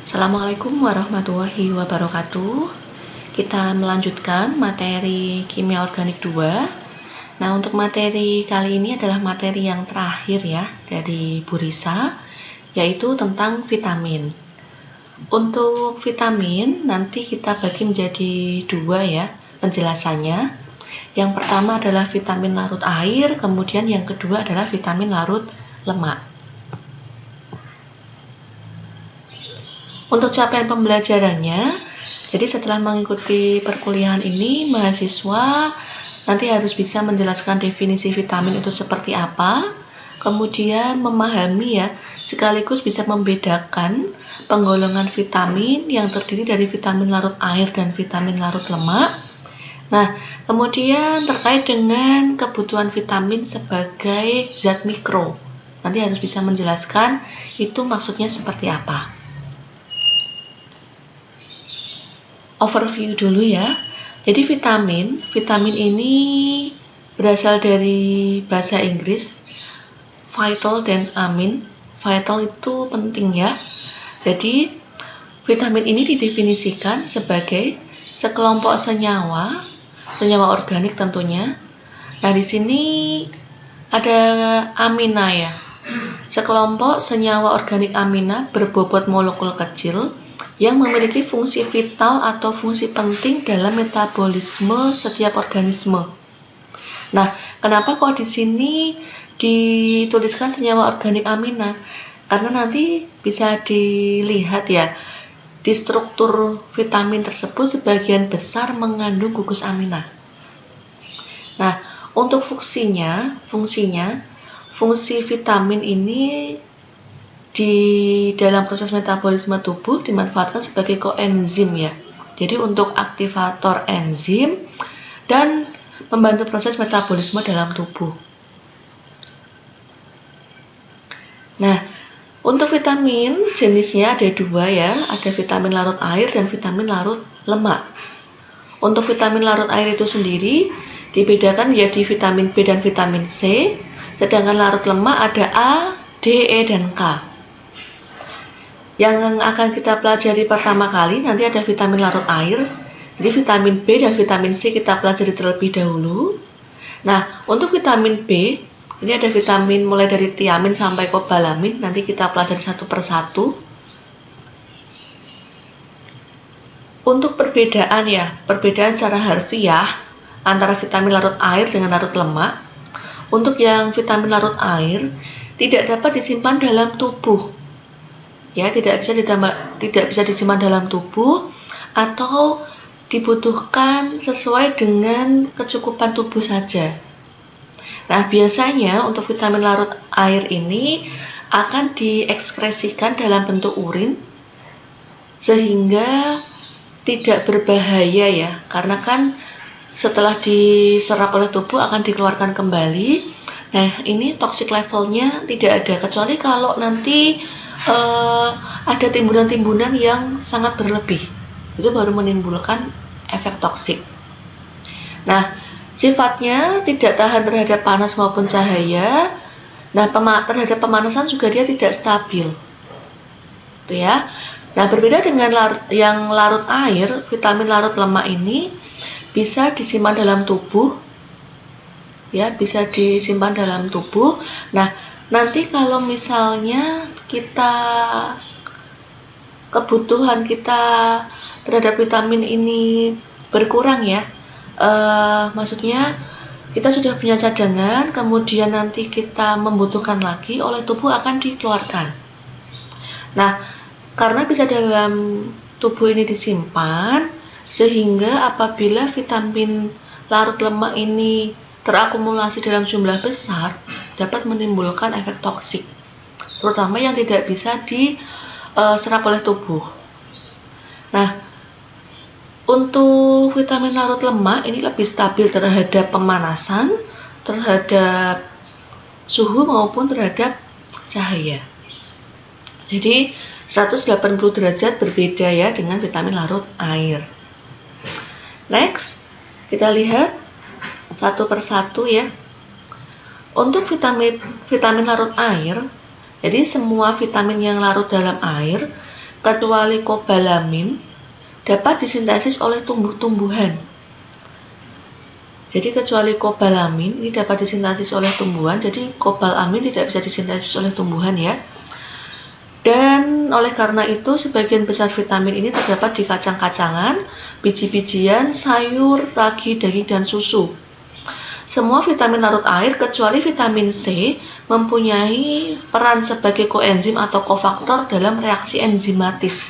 Assalamualaikum warahmatullahi wabarakatuh. Kita melanjutkan materi kimia organik 2. Nah, untuk materi kali ini adalah materi yang terakhir ya dari Bu Risa, yaitu tentang vitamin. Untuk vitamin nanti kita bagi menjadi 2 ya penjelasannya. Yang pertama adalah vitamin larut air, kemudian yang kedua adalah vitamin larut lemak. Untuk capaian pembelajarannya, jadi setelah mengikuti perkuliahan ini, mahasiswa nanti harus bisa menjelaskan definisi vitamin itu seperti apa, kemudian memahami ya, sekaligus bisa membedakan penggolongan vitamin yang terdiri dari vitamin larut air dan vitamin larut lemak. Nah, kemudian terkait dengan kebutuhan vitamin sebagai zat mikro, nanti harus bisa menjelaskan itu maksudnya seperti apa. Overview dulu ya. Jadi vitamin ini berasal dari bahasa Inggris vital dan amin. Vital itu penting ya. Jadi vitamin ini didefinisikan sebagai sekelompok senyawa organik tentunya. Nah, di sini ada amina ya. Sekelompok senyawa organik amina berbobot molekul kecil yang memiliki fungsi vital atau fungsi penting dalam metabolisme setiap organisme. Nah, kenapa kok di sini dituliskan senyawa organik amina? Karena nanti bisa dilihat ya, di struktur vitamin tersebut sebagian besar mengandung gugus amina. Nah, untuk fungsi vitamin ini di dalam proses metabolisme tubuh dimanfaatkan sebagai koenzim ya. Jadi untuk aktivator enzim dan membantu proses metabolisme dalam tubuh. Nah, untuk vitamin jenisnya ada 2 ya, ada vitamin larut air dan vitamin larut lemak. Untuk vitamin larut air itu sendiri dibedakan menjadi vitamin B dan vitamin C, sedangkan larut lemak ada A, D, E, dan K. Yang akan kita pelajari pertama kali nanti ada vitamin larut air. Jadi vitamin B dan vitamin C kita pelajari terlebih dahulu. Nah, untuk vitamin B, ini ada vitamin mulai dari tiamin sampai kobalamin. Nanti kita pelajari satu persatu. Untuk perbedaan secara harfiah antara vitamin larut air dengan larut lemak. Untuk yang vitamin larut air tidak dapat disimpan dalam tubuh. Ya, tidak bisa disimpan dalam tubuh atau dibutuhkan sesuai dengan kecukupan tubuh saja. Nah, biasanya untuk vitamin larut air ini akan diekskresikan dalam bentuk urin sehingga tidak berbahaya ya, karena kan setelah diserap oleh tubuh akan dikeluarkan kembali. Nah, ini toxic levelnya tidak ada, kecuali kalau nanti ada timbunan-timbunan yang sangat berlebih, itu baru menimbulkan efek toksik. Nah, sifatnya tidak tahan terhadap panas maupun cahaya. Nah, terhadap pemanasan juga dia tidak stabil, itu ya. Nah, berbeda dengan yang larut air, vitamin larut lemak ini bisa disimpan dalam tubuh, ya, bisa disimpan dalam tubuh. Nah, nanti kalau misalnya kebutuhan kita terhadap vitamin ini berkurang ya, maksudnya kita sudah punya cadangan, kemudian nanti kita membutuhkan lagi, oleh tubuh akan dikeluarkan. Nah, karena bisa dalam tubuh ini disimpan, sehingga apabila vitamin larut lemak ini terakumulasi dalam jumlah besar, dapat menimbulkan efek toksik, terutama yang tidak bisa diserap oleh tubuh. Nah, untuk vitamin larut lemak ini lebih stabil terhadap pemanasan, terhadap suhu maupun terhadap cahaya. Jadi 180 derajat berbeda ya dengan vitamin larut air. Next, kita lihat satu persatu ya. Untuk vitamin larut air, jadi semua vitamin yang larut dalam air kecuali kobalamin dapat disintesis oleh tumbuh-tumbuhan. Jadi kecuali kobalamin ini dapat disintesis oleh tumbuhan, jadi kobalamin tidak bisa disintesis oleh tumbuhan ya. Dan oleh karena itu sebagian besar vitamin ini terdapat di kacang-kacangan, biji-bijian, sayur, ragi, daging, dan susu. Semua vitamin larut air kecuali vitamin C mempunyai peran sebagai koenzim atau kofaktor dalam reaksi enzimatis.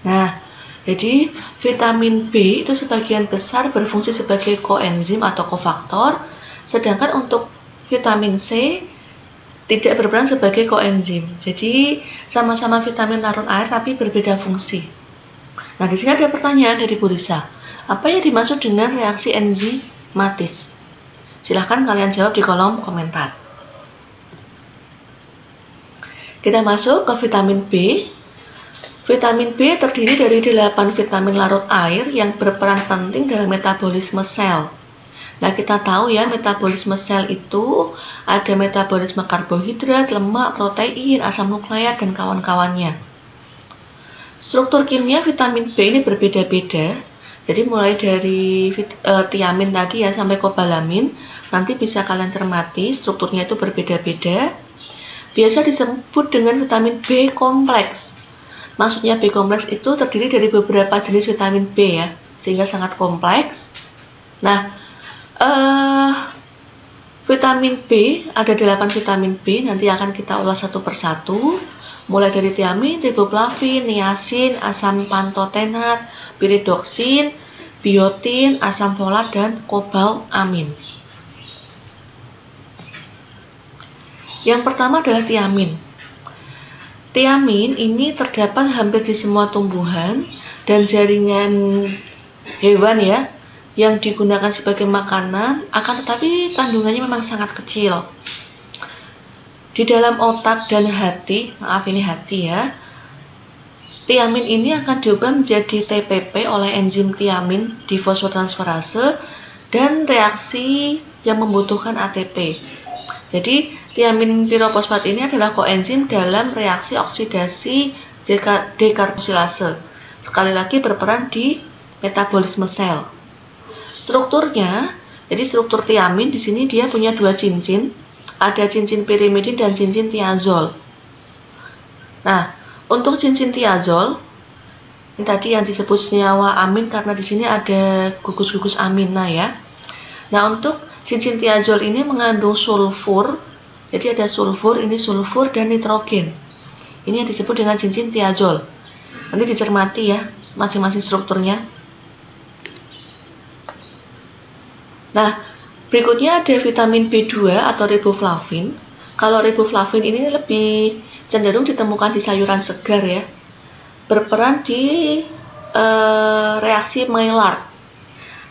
Nah, jadi vitamin B itu sebagian besar berfungsi sebagai koenzim atau kofaktor, sedangkan untuk vitamin C tidak berperan sebagai koenzim. Jadi sama-sama vitamin larut air tapi berbeda fungsi. Nah, di sini ada pertanyaan dari Bu Risa. Apa yang dimaksud dengan reaksi enzimatis? Silahkan kalian jawab di kolom komentar. Kita masuk ke vitamin B. Vitamin B terdiri dari 8 vitamin larut air yang berperan penting dalam metabolisme sel. Nah, kita tahu ya, metabolisme sel itu ada metabolisme karbohidrat, lemak, protein, asam nukleat, dan kawan-kawannya. Struktur kimia vitamin B ini berbeda-beda. Jadi mulai dari tiamin tadi ya sampai kobalamin, nanti bisa kalian cermati strukturnya itu berbeda-beda. Biasa disebut dengan vitamin B kompleks. Maksudnya B kompleks itu terdiri dari beberapa jenis vitamin B ya, sehingga sangat kompleks. Nah, vitamin B, ada 8 vitamin B, nanti akan kita ulas satu persatu. Mulai dari tiamin, riboflavin, niacin, asam pantotenat, piridoksin, biotin, asam folat, dan kobalamin. Yang pertama adalah tiamin. Tiamin ini terdapat hampir di semua tumbuhan dan jaringan hewan ya, yang digunakan sebagai makanan, akan tetapi kandungannya memang sangat kecil. Di dalam otak dan hati, maaf ini hati ya, tiamin ini akan diubah menjadi TPP oleh enzim tiamin difosfotransferase dan reaksi yang membutuhkan ATP. Jadi tiamin piroposfat ini adalah koenzim dalam reaksi oksidasi dekarboksilase. Sekali lagi berperan di metabolisme sel. Strukturnya, jadi struktur tiamin di sini dia punya 2 cincin, ada cincin pirimidin dan cincin tiazol. Nah, untuk cincin tiazol, ini tadi yang disebut senyawa amin karena di sini ada gugus-gugus amina ya. Nah, untuk cincin tiazol ini mengandung sulfur, jadi ada sulfur, ini sulfur dan nitrogen. Ini yang disebut dengan cincin tiazol. Nanti dicermati ya, masing-masing strukturnya. Nah, berikutnya ada vitamin B2 atau riboflavin. Kalau riboflavin ini lebih cenderung ditemukan di sayuran segar ya. Berperan di reaksi Maillard.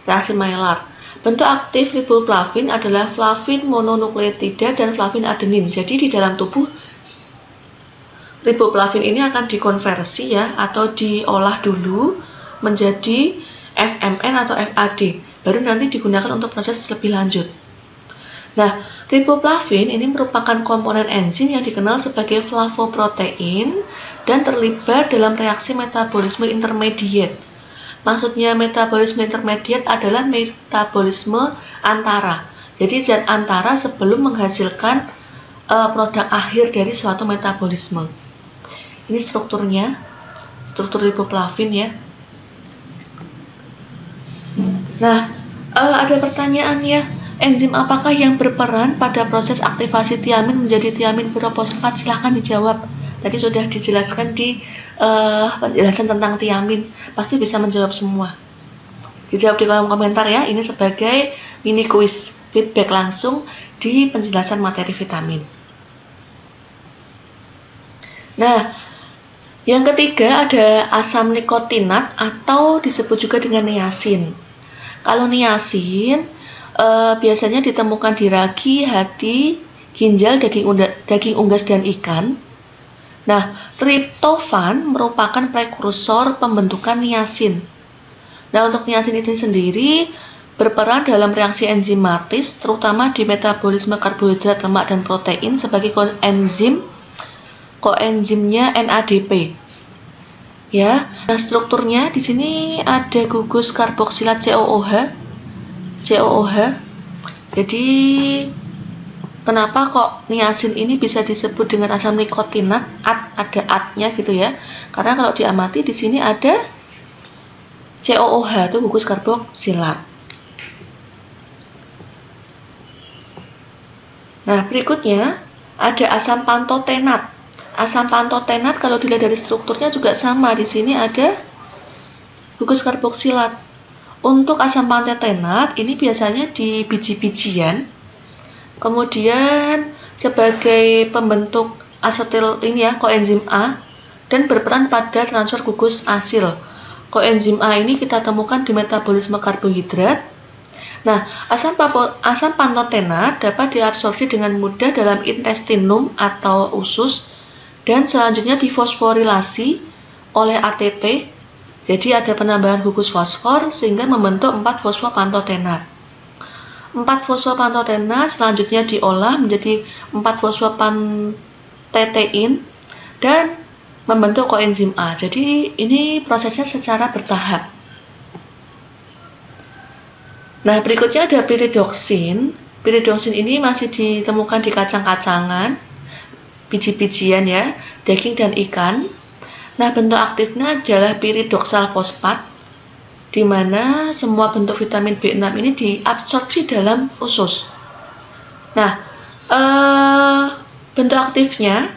Reaksi Maillard. Bentuk aktif riboflavin adalah flavin mononukleotida dan flavin adenin. Jadi di dalam tubuh riboflavin ini akan dikonversi ya atau diolah dulu menjadi FMN atau FAD. Baru nanti digunakan untuk proses lebih lanjut. Nah, riboflavin ini merupakan komponen enzim yang dikenal sebagai flavoprotein dan terlibat dalam reaksi metabolisme intermediate. Maksudnya metabolisme intermediate adalah metabolisme antara. Jadi zat antara sebelum menghasilkan produk akhir dari suatu metabolisme. Ini strukturnya, struktur riboflavin ya. Nah, ada pertanyaan ya, enzim apakah yang berperan pada proses aktivasi tiamin menjadi tiamin piroposfat? Silahkan dijawab. Tadi sudah dijelaskan di penjelasan tentang tiamin, pasti bisa menjawab semua. Dijawab di kolom komentar ya, ini sebagai mini quiz, feedback langsung di penjelasan materi vitamin. Nah, yang ketiga ada asam nikotinat atau disebut juga dengan niacin. Kalau niacin biasanya ditemukan di ragi, hati, ginjal, daging unggas, dan ikan. Nah, triptofan merupakan prekursor pembentukan niacin. Nah, untuk niacin itu sendiri berperan dalam reaksi enzimatis, terutama di metabolisme karbohidrat, lemak, dan protein sebagai koenzimnya NADP. ya. Nah, strukturnya di sini ada gugus karboksilat COOH. Jadi kenapa kok niasin ini bisa disebut dengan asam nikotinat? Ada atnya gitu ya. Karena kalau diamati di sini ada COOH itu gugus karboksilat. Nah, berikutnya ada asam pantotenat. Asam pantotenat kalau dilihat dari strukturnya juga sama. Di sini ada gugus karboksilat. Untuk asam pantotenat ini biasanya di biji-bijian. Kemudian sebagai pembentuk asetil ini ya, koenzim A, dan berperan pada transfer gugus asil. Koenzim A ini kita temukan di metabolisme karbohidrat. Nah, asam pantotenat dapat diabsorpsi dengan mudah dalam intestinum atau usus dan selanjutnya difosforilasi oleh ATP. Jadi ada penambahan gugus fosfor sehingga membentuk 4-fosfopantotenat. 4-fosfopantotenat selanjutnya diolah menjadi 4-fosfopantetein dan membentuk koenzim A. Jadi ini prosesnya secara bertahap. Nah, berikutnya ada piridoksin. Piridoksin ini masih ditemukan di kacang-kacangan, biji-bijian ya, daging dan ikan. Nah, bentuk aktifnya adalah piridoksal fosfat, di mana semua bentuk vitamin B6 ini diabsorpsi dalam usus. Nah, bentuk aktifnya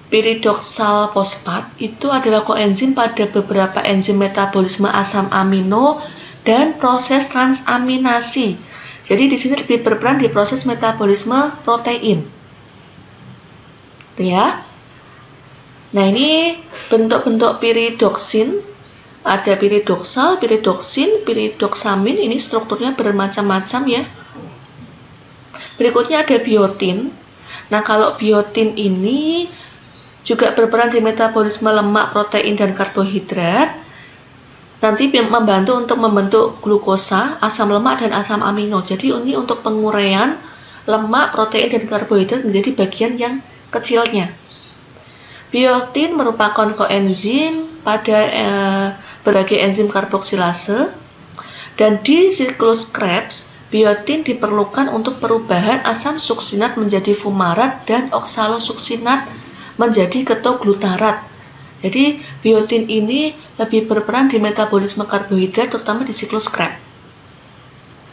piridoksal fosfat itu adalah koenzim pada beberapa enzim metabolisme asam amino dan proses transaminasi. Jadi di sini lebih berperan di proses metabolisme protein. Ya. Nah, ini bentuk-bentuk piridoksin. Ada piridoksal, piridoksin, piridoksamin. Ini strukturnya bermacam-macam ya. Berikutnya ada biotin. Nah, kalau biotin ini juga berperan di metabolisme lemak, protein, dan karbohidrat. Nanti membantu untuk membentuk glukosa, asam lemak, dan asam amino. Jadi ini untuk penguraian lemak, protein, dan karbohidrat menjadi bagian yang kecilnya. Biotin merupakan koenzim pada berbagai enzim karboksilase, dan di siklus Krebs, biotin diperlukan untuk perubahan asam suksinat menjadi fumarat dan oksalosuksinat menjadi ketoglutarat. Jadi biotin ini lebih berperan di metabolisme karbohidrat terutama di siklus Krebs.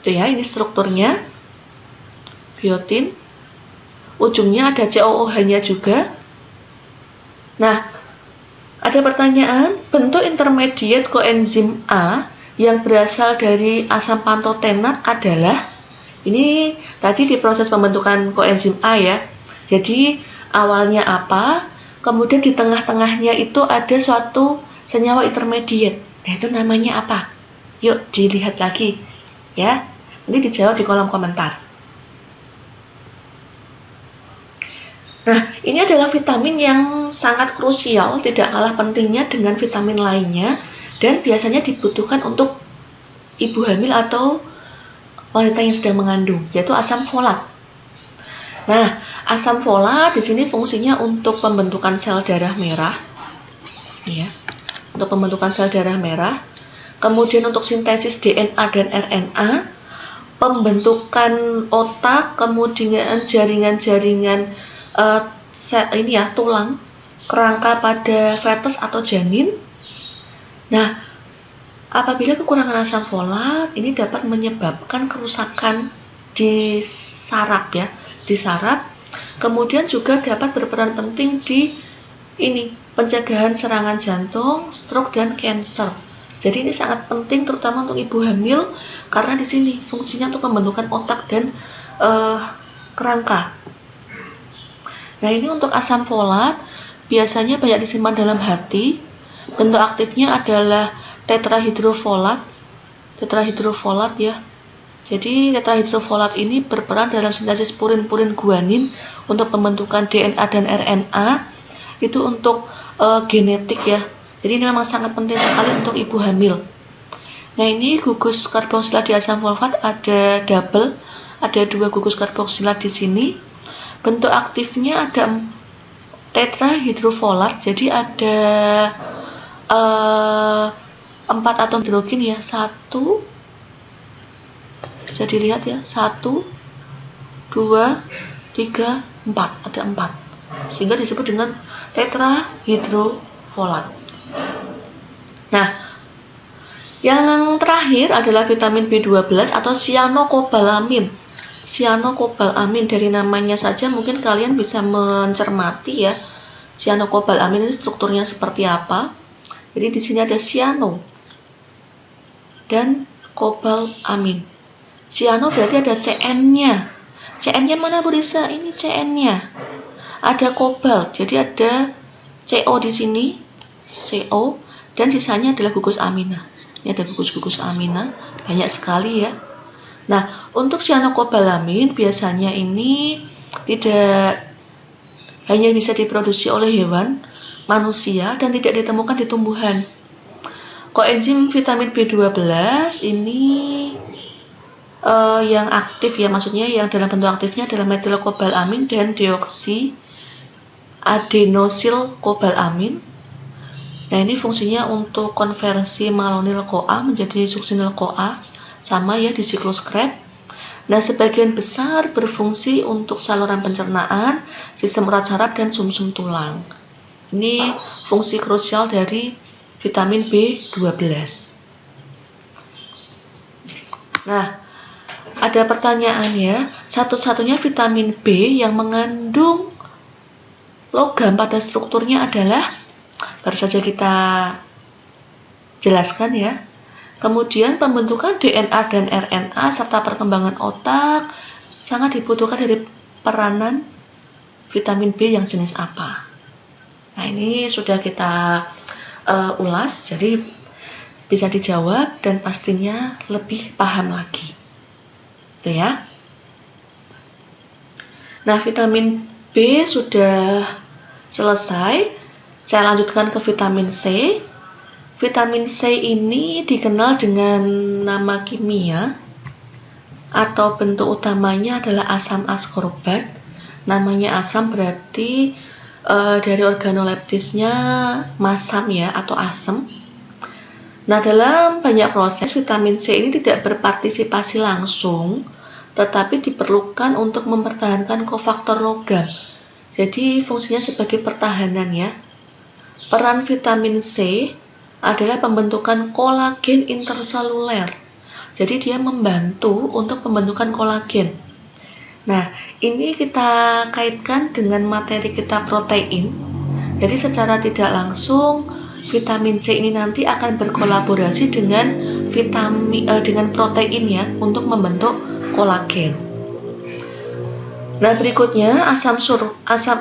Itu ya, ini strukturnya biotin. Ujungnya ada COOH-nya juga. Nah, ada pertanyaan, bentuk intermediate koenzim A yang berasal dari asam pantotenat adalah, ini tadi di proses pembentukan koenzim A ya. Jadi awalnya apa? Kemudian di tengah-tengahnya itu ada suatu senyawa intermediate. Nah, itu namanya apa? Yuk dilihat lagi ya. Ini dijawab di kolom komentar. Nah, ini adalah vitamin yang sangat krusial, tidak kalah pentingnya dengan vitamin lainnya, dan biasanya dibutuhkan untuk ibu hamil atau wanita yang sedang mengandung, yaitu asam folat. Nah, asam folat di sini fungsinya untuk pembentukan sel darah merah, ya, untuk pembentukan sel darah merah. Kemudian untuk sintesis DNA dan RNA, pembentukan otak, kemudian jaringan-jaringan ini ya, tulang, kerangka pada fetus atau janin. Nah, apabila kekurangan asam folat, ini dapat menyebabkan kerusakan di saraf ya, di saraf. Kemudian juga dapat berperan penting di ini, pencegahan serangan jantung, stroke, dan cancer. Jadi ini sangat penting terutama untuk ibu hamil karena di sini fungsinya untuk pembentukan otak dan kerangka. Nah, ini untuk asam folat biasanya banyak disimpan dalam hati. Bentuk aktifnya adalah tetrahidrofolat. Tetrahidrofolat ya. Jadi tetrahidrofolat ini berperan dalam sintesis purin-purin guanin untuk pembentukan DNA dan RNA. Itu untuk genetik ya. Jadi ini memang sangat penting sekali untuk ibu hamil. Nah, ini gugus karboksilat di asam folat ada double, ada 2 gugus karboksilat di sini. Bentuk aktifnya ada tetrahidrofolat, jadi ada 4 atom hidrogen ya, 1, bisa dilihat ya, 1, 2, 3, 4, ada 4, sehingga disebut dengan tetrahidrofolat. Nah, yang terakhir adalah vitamin B12 atau cyanocobalamin. Cyanocobalamin, dari namanya saja mungkin kalian bisa mencermati ya, cyanocobalamin ini strukturnya seperti apa. Jadi di sini ada cyano dan cobalamin. Cyano berarti ada CN-nya. CN-nya mana Bu Risa? Ini CN-nya. Ada kobalt, jadi ada CO di sini, CO, dan sisanya adalah gugus amina. Ini ada gugus-gugus amina, banyak sekali ya. Nah, untuk cyanocobalamin biasanya ini tidak hanya bisa diproduksi oleh hewan, manusia, dan tidak ditemukan di tumbuhan. Koenzim vitamin B12 ini yang aktif ya, maksudnya yang dalam bentuk aktifnya adalah metilkobalamin dan deoksiadenosylkobalamin. Nah, ini fungsinya untuk konversi malonyl-CoA menjadi suksinil-CoA, sama ya di siklus Krebs. Nah, sebagian besar berfungsi untuk saluran pencernaan, sistem urat saraf, dan sumsum tulang. Ini fungsi krusial dari vitamin B12. Nah, ada pertanyaan ya, satu-satunya vitamin B yang mengandung logam pada strukturnya adalah, baru saja kita jelaskan ya. Kemudian pembentukan DNA dan RNA serta perkembangan otak sangat dibutuhkan dari peranan vitamin B yang jenis apa. Nah, ini sudah kita ulas, jadi bisa dijawab dan pastinya lebih paham lagi. Itu ya. Nah, vitamin B sudah selesai. Saya lanjutkan ke vitamin C. Vitamin C ini dikenal dengan nama kimia atau bentuk utamanya adalah asam askorbat. Namanya asam berarti dari organoleptisnya masam ya, atau asam. Nah, dalam banyak proses vitamin C ini tidak berpartisipasi langsung, tetapi diperlukan untuk mempertahankan kofaktor logam. Jadi fungsinya sebagai pertahanan ya. Peran vitamin C adalah pembentukan kolagen interseluler. Jadi dia membantu untuk pembentukan kolagen. Nah, ini kita kaitkan dengan materi kita protein. Jadi secara tidak langsung vitamin C ini nanti akan berkolaborasi dengan dengan protein ya untuk membentuk kolagen. Nah, berikutnya asam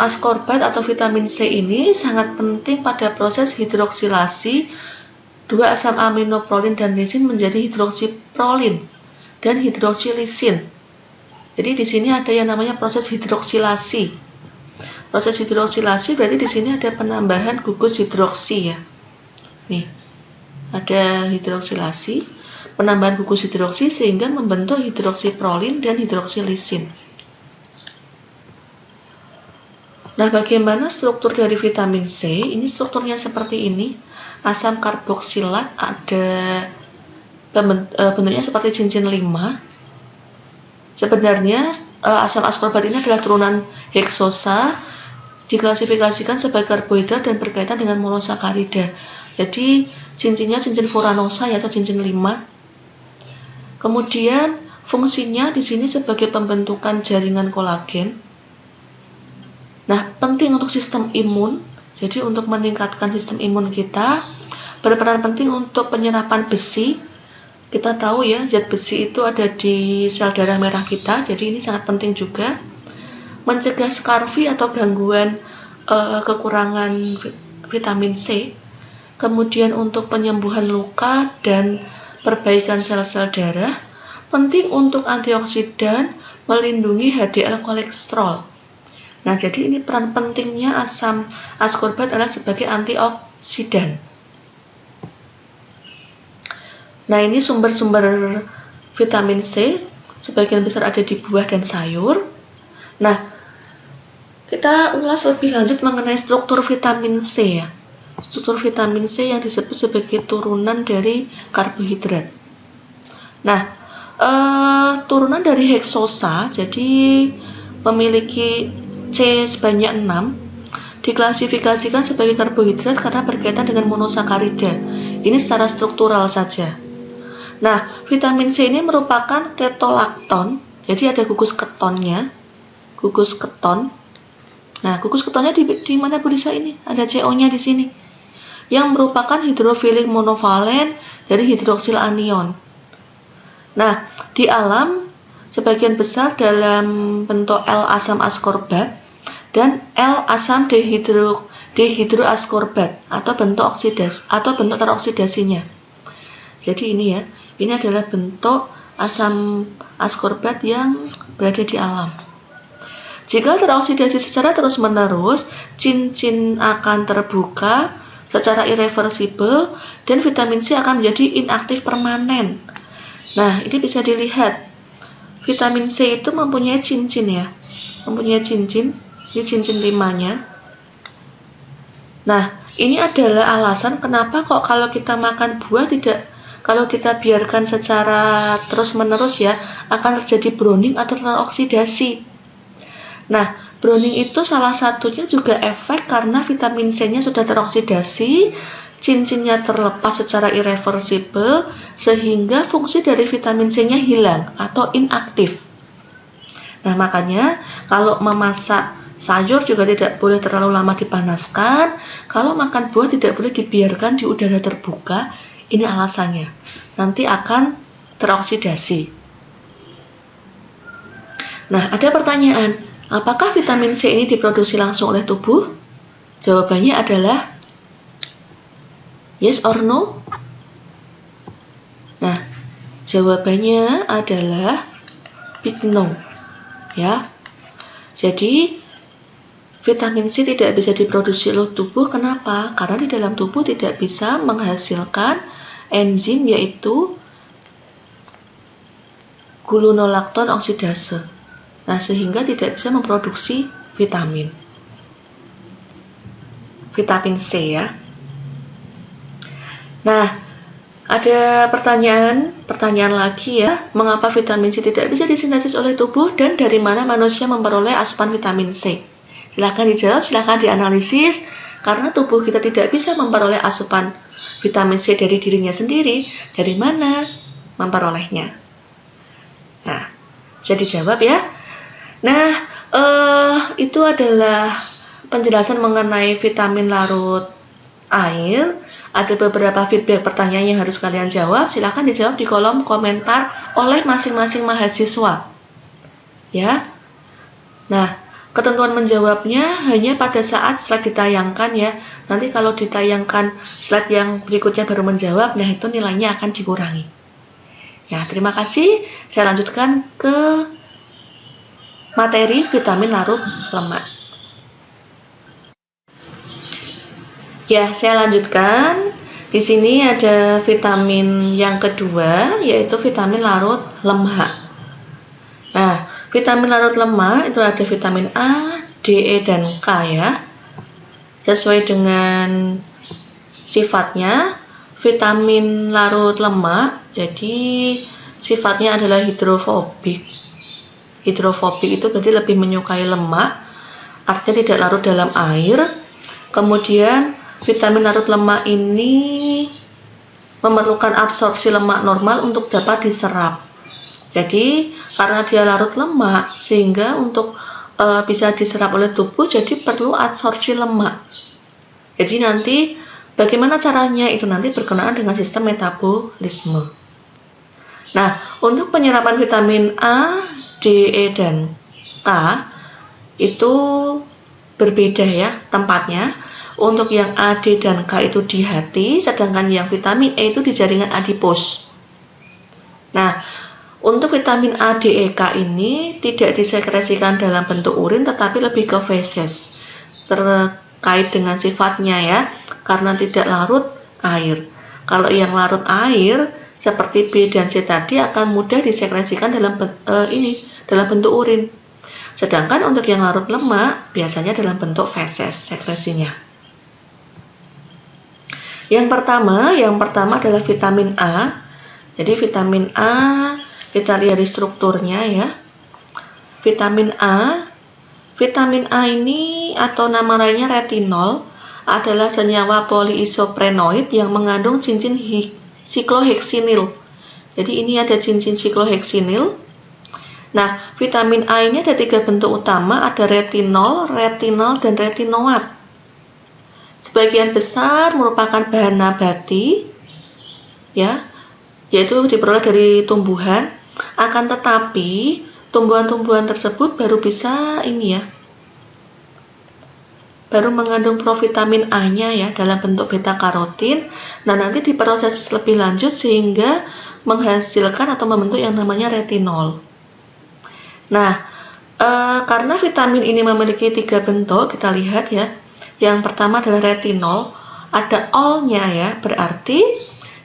askorbat atau vitamin C ini sangat penting pada proses hidroksilasi dua asam amino prolin dan lisin menjadi hidroksiprolin dan hidroksilisin. Jadi di sini ada yang namanya proses hidroksilasi. Proses hidroksilasi berarti di sini ada penambahan gugus hidroksi ya. Nih, ada hidroksilasi, penambahan gugus hidroksi sehingga membentuk hidroksiprolin dan hidroksilisin. Nah, bagaimana struktur dari vitamin C? Ini strukturnya seperti ini. Asam karboksilat ada bentuknya seperti cincin 5. Sebenarnya asam askorbat ini adalah turunan heksosa, diklasifikasikan sebagai karbohidrat dan berkaitan dengan monosakarida. Jadi cincinnya cincin furanosa atau cincin 5. Kemudian fungsinya di sini sebagai pembentukan jaringan kolagen. Nah, penting untuk sistem imun. Jadi untuk meningkatkan sistem imun kita, berperan penting untuk penyerapan besi. Kita tahu ya, zat besi itu ada di sel darah merah kita, jadi ini sangat penting juga. Mencegah skarfi atau gangguan kekurangan vitamin C. Kemudian untuk penyembuhan luka dan perbaikan sel-sel darah. Penting untuk antioksidan, melindungi HDL kolesterol. Nah, jadi ini peran pentingnya asam askorbat adalah sebagai antioksidan. Nah, ini sumber-sumber vitamin C, sebagian besar ada di buah dan sayur. Nah, kita ulas lebih lanjut mengenai struktur vitamin C ya. struktur vitamin C yang disebut sebagai turunan dari karbohidrat. Nah, turunan dari heksosa, jadi memiliki C sebanyak 6, diklasifikasikan sebagai karbohidrat karena berkaitan dengan monosakarida. Ini secara struktural saja. Nah, vitamin C ini merupakan ketolakton, jadi ada gugus ketonnya, gugus keton. Nah, gugus ketonnya di mana Bu Lisa ini? Ada CO-nya di sini, yang merupakan hidrofilik monovalen dari hidroksil anion. Nah, di alam sebagian besar dalam bentuk L asam askorbat dan L asam dehidroaskorbat atau bentuk oksidas atau bentuk teroksidasinya. Jadi ini ya, ini adalah bentuk asam askorbat yang berada di alam. Jika teroksidasi secara terus-menerus, cincin akan terbuka secara irreversibel dan vitamin C akan menjadi inaktif permanen. Nah, ini bisa dilihat. Vitamin C itu mempunyai cincin ya. Mempunyai cincin. Ini cincin 5-nya. Nah, ini adalah alasan kenapa kok kalau kita makan buah kalau kita biarkan secara terus-menerus ya, akan terjadi browning atau teroksidasi. Nah, browning itu salah satunya juga efek karena vitamin C-nya sudah teroksidasi, cincinnya terlepas secara irreversibel, sehingga fungsi dari vitamin C-nya hilang atau inaktif. Nah, makanya kalau memasak sayur juga tidak boleh terlalu lama dipanaskan. Kalau makan buah tidak boleh dibiarkan di udara terbuka. Ini alasannya. Nanti akan teroksidasi. Nah, ada pertanyaan. Apakah vitamin C ini diproduksi langsung oleh tubuh? Jawabannya adalah yes or no? Nah, jawabannya adalah big no. Ya. Jadi, vitamin C tidak bisa diproduksi oleh tubuh. Kenapa? Karena di dalam tubuh tidak bisa menghasilkan enzim yaitu gulunolakton oksidase. Nah, sehingga tidak bisa memproduksi vitamin C ya. Nah, ada pertanyaan lagi ya, mengapa vitamin C tidak bisa disintesis oleh tubuh dan dari mana manusia memperoleh asupan vitamin C? Silahkan dijawab, silahkan dianalisis. Karena tubuh kita tidak bisa memperoleh asupan vitamin C dari dirinya sendiri, dari mana memperolehnya? Nah, bisa dijawab ya. Nah, itu adalah penjelasan mengenai vitamin larut air. Ada beberapa feedback pertanyaan yang harus kalian jawab. Silahkan dijawab di kolom komentar oleh masing-masing mahasiswa. Ya. Nah, ketentuan menjawabnya hanya pada saat slide ditayangkan ya. Nanti kalau ditayangkan slide yang berikutnya baru menjawab, nah itu nilainya akan dikurangi. Ya, terima kasih. Saya lanjutkan ke materi vitamin larut lemak. Ya, saya lanjutkan. Di sini ada vitamin yang kedua, yaitu vitamin larut lemak. Nah, vitamin larut lemak itu ada vitamin A, D, E, dan K ya. Sesuai dengan sifatnya, vitamin larut lemak, jadi sifatnya adalah hidrofobik. Hidrofobik itu berarti lebih menyukai lemak, artinya tidak larut dalam air. Kemudian vitamin larut lemak ini memerlukan absorpsi lemak normal untuk dapat diserap. Jadi karena dia larut lemak, sehingga untuk bisa diserap oleh tubuh, jadi perlu absorpsi lemak. Jadi nanti bagaimana caranya itu nanti berkenaan dengan sistem metabolisme. Nah, untuk penyerapan vitamin A, D, E, dan K itu berbeda ya tempatnya. Untuk yang A, D, dan K itu di hati, sedangkan yang vitamin E itu di jaringan adipos. Nah, untuk vitamin A, D, E, K ini tidak disekresikan dalam bentuk urin, tetapi lebih ke feses. Terkait dengan sifatnya ya, karena tidak larut air. Kalau yang larut air, seperti B dan C tadi akan mudah disekresikan dalam bentuk urin. Sedangkan untuk yang larut lemak, biasanya dalam bentuk feses sekresinya. Yang pertama adalah vitamin A. Jadi vitamin A, kita lihat di strukturnya ya. Vitamin A ini atau nama lainnya retinol adalah senyawa poliisoprenoid yang mengandung cincin sikloheksinil. Jadi ini ada cincin sikloheksinil. Nah, vitamin A ini ada 3 bentuk utama, ada retinol, retinal, dan retinoat. Sebagian besar merupakan bahan nabati, ya, yaitu diperoleh dari tumbuhan. Akan tetapi tumbuhan-tumbuhan tersebut baru bisa baru mengandung provitamin A-nya ya dalam bentuk beta karotin. Nah, nanti diproses lebih lanjut sehingga menghasilkan atau membentuk yang namanya retinol. Nah, karena vitamin ini memiliki 3 bentuk, kita lihat ya. Yang pertama adalah retinol, ada ol-nya ya, berarti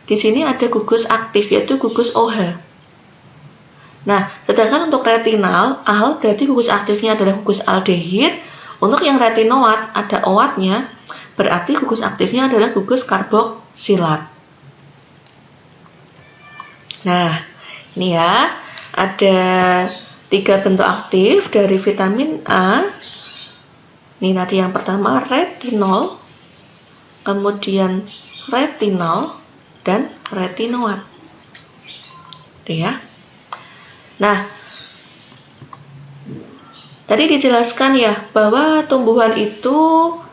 di sini ada gugus aktif yaitu gugus OH. Nah, sedangkan untuk retinal, al berarti gugus aktifnya adalah gugus aldehid. Untuk yang retinoat ada OAT-nya, berarti gugus aktifnya adalah gugus karboksilat. Nah, ini ya, ada 3 bentuk aktif dari vitamin A. Ini nanti yang pertama retinol, kemudian retinal, dan retinoat. Itu ya. Nah, tadi dijelaskan ya bahwa tumbuhan itu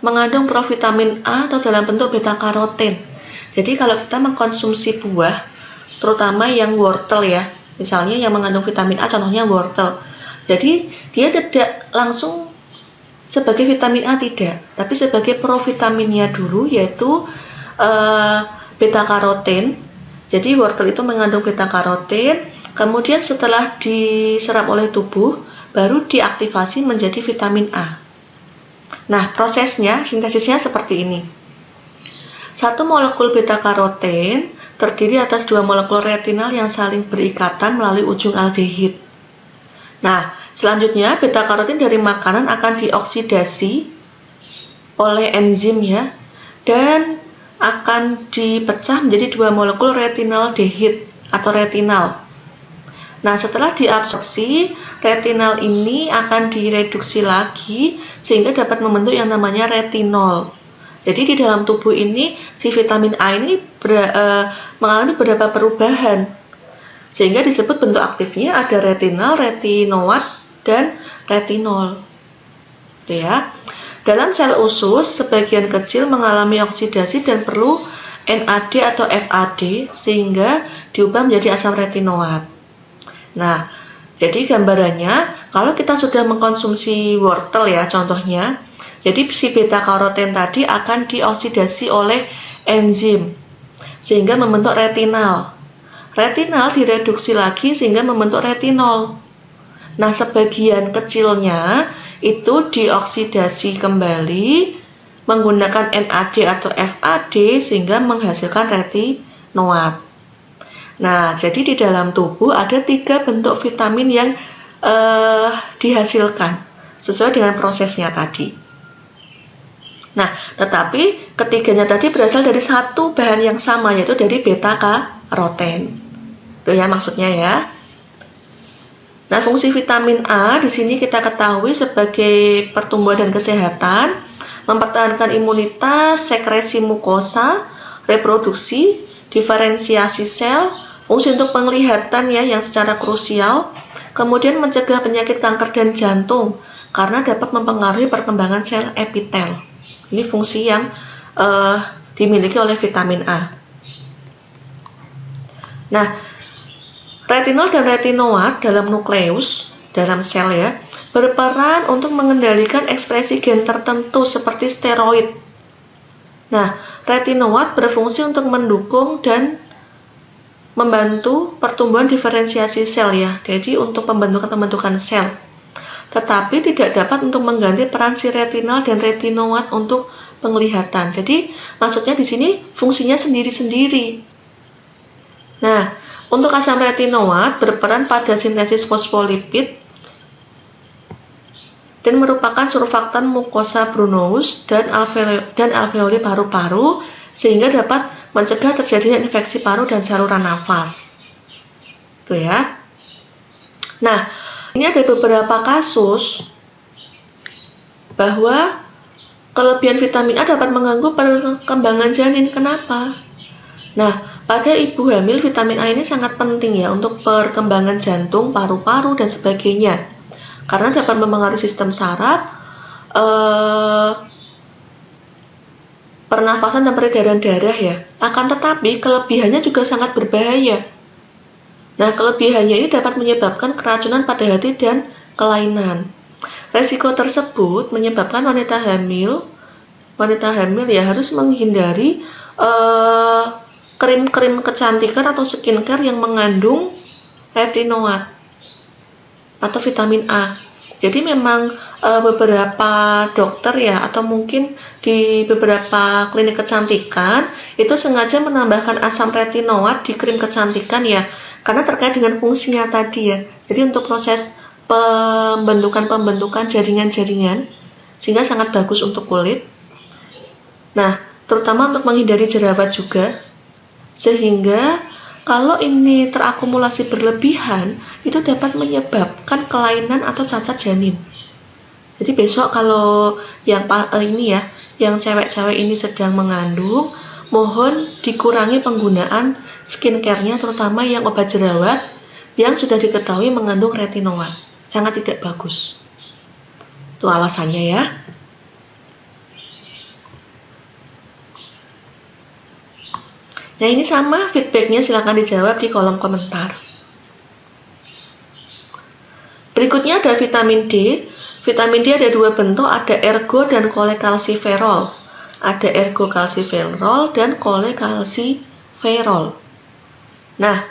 mengandung provitamin A atau dalam bentuk beta karoten. Jadi kalau kita mengkonsumsi buah, terutama yang wortel ya, misalnya yang mengandung vitamin A contohnya wortel. Jadi dia tidak langsung sebagai vitamin A tidak, tapi sebagai provitaminnya dulu yaitu beta karoten. Jadi wortel itu mengandung beta karoten, kemudian setelah diserap oleh tubuh baru diaktifasi menjadi vitamin A. Nah, prosesnya, sintesisnya seperti ini. 1 molekul beta karoten terdiri atas 2 molekul retinal yang saling berikatan melalui ujung aldehid. Nah, selanjutnya beta karoten dari makanan akan dioksidasi oleh enzim ya, dan akan dipecah menjadi 2 molekul retinaldehid atau retinal. Nah, setelah diabsorpsi, retinal ini akan direduksi lagi sehingga dapat membentuk yang namanya retinol. Jadi di dalam tubuh ini si vitamin A ini mengalami beberapa perubahan sehingga disebut bentuk aktifnya ada retinal, retinoat, dan retinol. Itu ya. Dalam sel usus, sebagian kecil mengalami oksidasi dan perlu NAD atau FAD sehingga diubah menjadi asam retinoat. Nah, jadi gambarannya, kalau kita sudah mengkonsumsi wortel ya contohnya, jadi si beta karoten tadi akan dioksidasi oleh enzim sehingga membentuk retinal. Retinal direduksi lagi sehingga membentuk retinol. Nah, sebagian kecilnya itu dioksidasi kembali menggunakan NAD atau FAD sehingga menghasilkan retinoat. Nah, jadi di dalam tubuh ada 3 bentuk vitamin yang dihasilkan sesuai dengan prosesnya tadi. Nah, tetapi ketiganya tadi berasal dari satu bahan yang sama, yaitu dari beta karoten. Itu ya maksudnya ya. Nah, fungsi vitamin A di sini kita ketahui sebagai pertumbuhan dan kesehatan, mempertahankan imunitas, sekresi mukosa, reproduksi, diferensiasi sel, fungsi untuk penglihatan ya yang secara krusial, kemudian mencegah penyakit kanker dan jantung karena dapat mempengaruhi perkembangan sel epitel. Ini fungsi yang dimiliki oleh vitamin A. Nah, retinol dan retinoat dalam nukleus, dalam sel ya, berperan untuk mengendalikan ekspresi gen tertentu seperti steroid. Nah, retinoat berfungsi untuk mendukung dan membantu pertumbuhan diferensiasi sel ya, jadi untuk pembentukan sel. Tetapi tidak dapat untuk mengganti peran si retinal dan retinoat untuk penglihatan. Jadi maksudnya di sini fungsinya sendiri-sendiri. Nah, untuk asam retinoat berperan pada sintesis fosfolipid dan merupakan surfaktan mukosa Brunnous dan alveoli paru-paru sehingga dapat mencegah terjadinya infeksi paru dan saluran nafas. Tuh ya. Nah, ini ada beberapa kasus bahwa kelebihan vitamin A dapat mengganggu perkembangan janin. Kenapa? Nah, pada ibu hamil vitamin A ini sangat penting ya untuk perkembangan jantung, paru-paru, dan sebagainya. Karena dapat mempengaruhi sistem saraf, pernafasan dan peredaran darah ya. Akan tetapi kelebihannya juga sangat berbahaya. Nah, kelebihannya ini dapat menyebabkan keracunan pada hati dan kelainan. Resiko tersebut menyebabkan wanita hamil ya harus menghindari krim-krim kecantikan atau skincare yang mengandung retinoid atau vitamin A. Jadi memang beberapa dokter ya, atau mungkin di beberapa klinik kecantikan itu sengaja menambahkan asam retinoid di krim kecantikan ya, karena terkait dengan fungsinya tadi ya. Jadi untuk proses pembentukan jaringan-jaringan, sehingga sangat bagus untuk kulit. Nah, terutama untuk menghindari jerawat juga, sehingga kalau ini terakumulasi berlebihan, itu dapat menyebabkan kelainan atau cacat janin. Jadi besok kalau yang cewek-cewek ini sedang mengandung, mohon dikurangi penggunaan skincare-nya, terutama yang obat jerawat yang sudah diketahui mengandung retinoid. Sangat tidak bagus. Itu alasannya ya. Nah, ini sama feedbacknya, silahkan dijawab di kolom komentar. Berikutnya ada vitamin D. Vitamin D ada dua bentuk, ada ergo dan kolekalsiferol. Ada ergokalsiferol dan kolekalsiferol. Nah,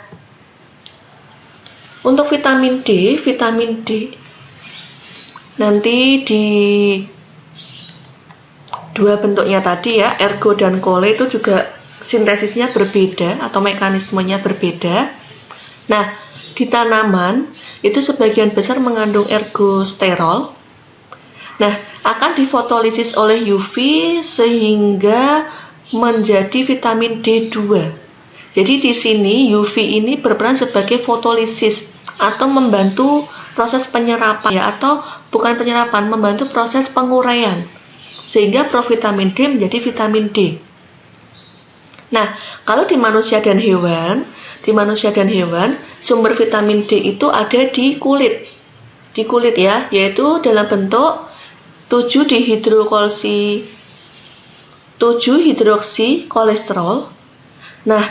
untuk vitamin D nanti di dua bentuknya tadi ya, ergo dan kole itu juga sintesisnya berbeda atau mekanismenya berbeda. Nah, di tanaman itu sebagian besar mengandung ergosterol. Nah, akan difotolisis oleh UV sehingga menjadi vitamin D2. Jadi di sini UV ini berperan sebagai fotolisis atau membantu proses penyerapan ya, atau bukan penyerapan, membantu proses penguraian sehingga provitamin D menjadi vitamin D. Nah, kalau di manusia dan hewan sumber vitamin D itu ada di kulit ya, yaitu dalam bentuk 7-hidroksikolesterol. Nah,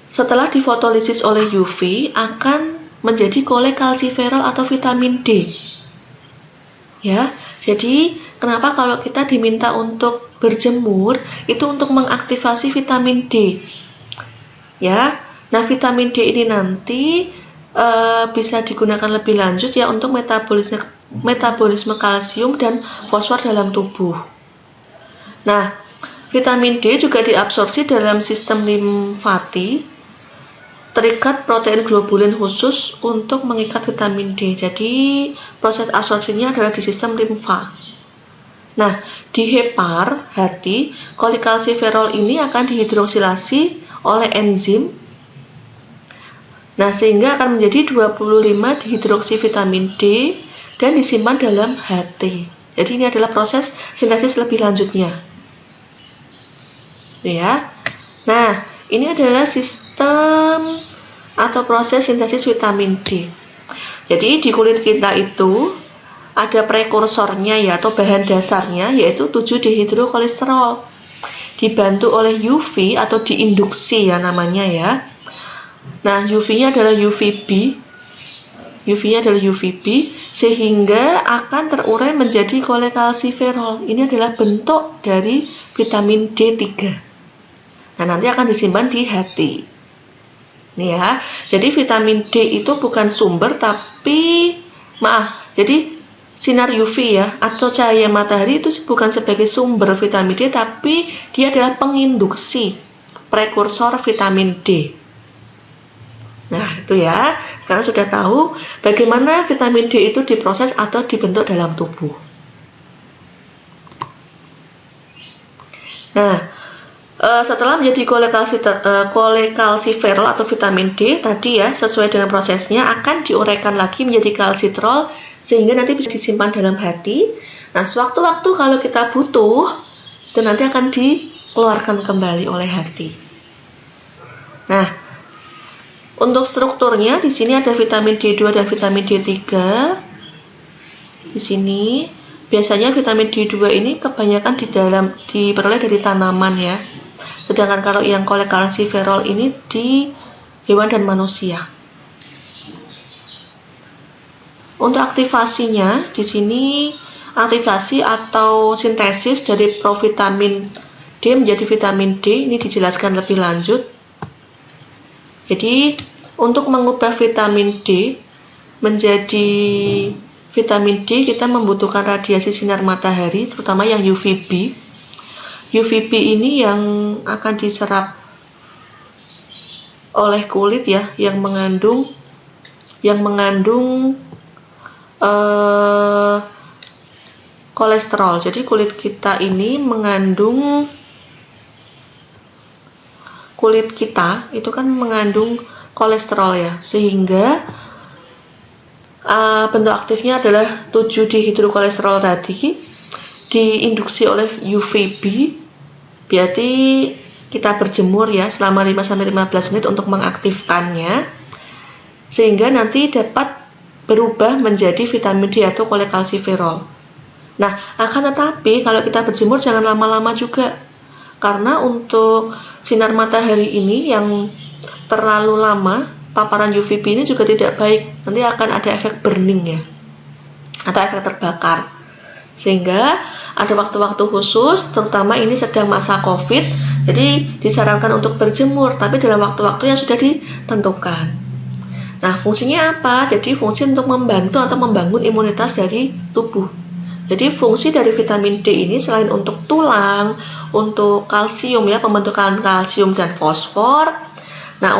setelah difotolisis oleh UV akan menjadi kolekalsiferol atau vitamin D. Ya, jadi kenapa kalau kita diminta untuk berjemur itu untuk mengaktifasi vitamin D. Ya, nah vitamin D ini nanti bisa digunakan lebih lanjut ya untuk metabolisme kalsium dan fosfor dalam tubuh. Nah, vitamin D juga diabsorpsi dalam sistem limfatik, terikat protein globulin khusus untuk mengikat vitamin D. Jadi proses absorpsinya adalah di sistem limfa. Nah, di hepar hati, kolekalsiferol ini akan dihidroksilasi oleh enzim. Nah, sehingga akan menjadi 25 dihidroksi vitamin D dan disimpan dalam hati. Jadi ini adalah proses sintesis lebih lanjutnya. Ya. Nah, ini adalah sistem atau proses sintesis vitamin D. Jadi di kulit kita itu ada prekursornya ya, atau bahan dasarnya, yaitu 7-dihidrokolesterol. Dibantu oleh UV atau diinduksi ya namanya ya. Nah, UV-nya adalah UVB. Sehingga akan terurai menjadi kolekalsiferol. Ini adalah bentuk dari vitamin D3. Nah, nanti akan disimpan di hati. Nih ya. Jadi vitamin D itu bukan sumber, tapi jadi sinar UV ya, atau cahaya matahari itu bukan sebagai sumber vitamin D, tapi dia adalah penginduksi, prekursor vitamin D. Nah, itu ya. Sekarang sudah tahu bagaimana vitamin D itu diproses atau dibentuk dalam tubuh. Nah, Setelah menjadi kolekalsiferol atau vitamin D tadi ya, sesuai dengan prosesnya akan diuraikan lagi menjadi kalsitrol sehingga nanti bisa disimpan dalam hati. Nah, sewaktu-waktu kalau kita butuh, itu nanti akan dikeluarkan kembali oleh hati. Nah, untuk strukturnya di sini ada vitamin D2 dan vitamin D3. Di sini biasanya vitamin D2 ini kebanyakan diperoleh dari tanaman ya. Sedangkan kalau yang kolekalsiferol ini di hewan dan manusia. Untuk aktivasinya di sini aktivasi atau sintesis dari provitamin D menjadi vitamin D ini dijelaskan lebih lanjut. Jadi untuk mengubah vitamin D menjadi vitamin D kita membutuhkan radiasi sinar matahari, terutama yang UVB. UVB ini yang akan diserap oleh kulit ya, yang mengandung kolesterol. Jadi kulit kita itu kan mengandung kolesterol ya, sehingga bentuk aktifnya adalah 7-dihidrokolesterol tadi diinduksi oleh UVB. Berarti kita berjemur ya selama 5-15 menit untuk mengaktifkannya sehingga nanti dapat berubah menjadi vitamin D atau kolekalsiferol. Nah, akan tetapi kalau kita berjemur jangan lama-lama juga, karena untuk sinar matahari ini yang terlalu lama, paparan UVB ini juga tidak baik, nanti akan ada efek burning ya, atau efek terbakar. Sehingga ada waktu-waktu khusus, terutama ini sedang masa COVID, jadi disarankan untuk berjemur, tapi dalam waktu-waktu yang sudah ditentukan. Nah, fungsinya apa? Jadi fungsi untuk membantu atau membangun imunitas dari tubuh. Jadi fungsi dari vitamin D ini selain untuk tulang, untuk kalsium ya, pembentukan kalsium dan fosfor. Nah,